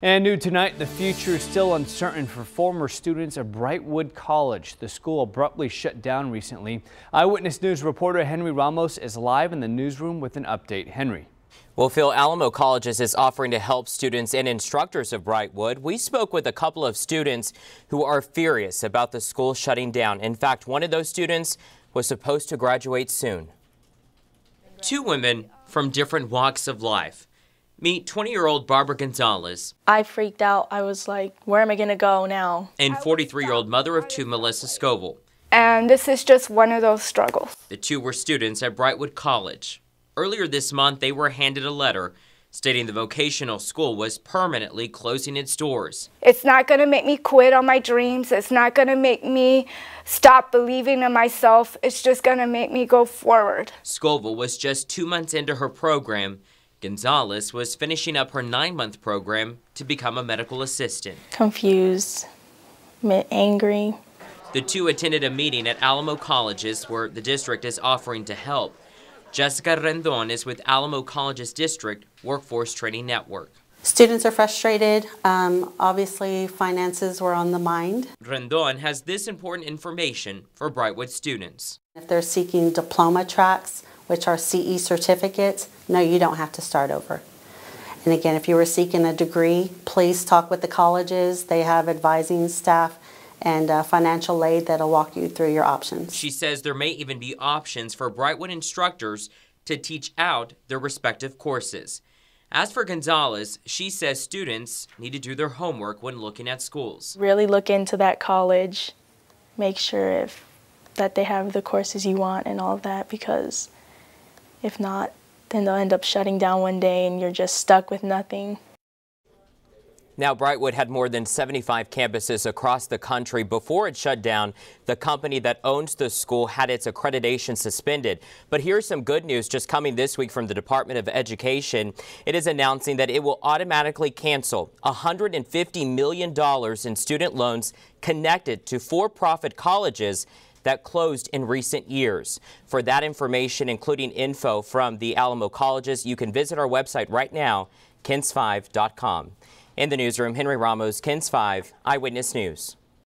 And new tonight, the future is still uncertain for former students of Brightwood College. The school abruptly shut down recently. Eyewitness News reporter Henry Ramos is live in the newsroom with an update. Henry. Well, Phil, Alamo Colleges is offering to help students and instructors of Brightwood. We spoke with a couple of students who are furious about the school shutting down. In fact, one of those students was supposed to graduate soon. Two women from different walks of life. Meet 20-year-old Barbara Gonzalez. I freaked out. I was like, where am I going to go now? And 43-year-old mother of two, Melissa Scoville. And this is just one of those struggles. The two were students at Brightwood College. Earlier this month, they were handed a letter stating the vocational school was permanently closing its doors. It's not going to make me quit on my dreams. It's not going to make me stop believing in myself. It's just going to make me go forward. Scoville was just 2 months into her program. Gonzalez was finishing up her 9-month program to become a medical assistant. Confused, angry. The two attended a meeting at Alamo Colleges where the district is offering to help. Jessica Rendon is with Alamo Colleges District Workforce Training Network. Students are frustrated. Obviously, finances were on the mind. Rendon has this important information for Brightwood students. If they're seeking diploma tracks, which are CE certificates, no, you don't have to start over. And again, if you were seeking a degree, please talk with the colleges. They have advising staff and financial aid that'll walk you through your options. She says there may even be options for Brightwood instructors to teach out their respective courses. As for Gonzalez, she says students need to do their homework when looking at schools. Really look into that college, make sure that they have the courses you want and all of that, because if not, then they'll end up shutting down one day and you're just stuck with nothing. Now, Brightwood had more than 75 campuses across the country. Before it shut down, the company that owns the school had its accreditation suspended. But here's some good news just coming this week from the Department of Education. It is announcing that it will automatically cancel $150 million in student loans connected to for-profit colleges that closed in recent years. For that information, including info from the Alamo Colleges, you can visit our website right now, KENS5.com. In the newsroom, Henry Ramos, KENS 5 Eyewitness News.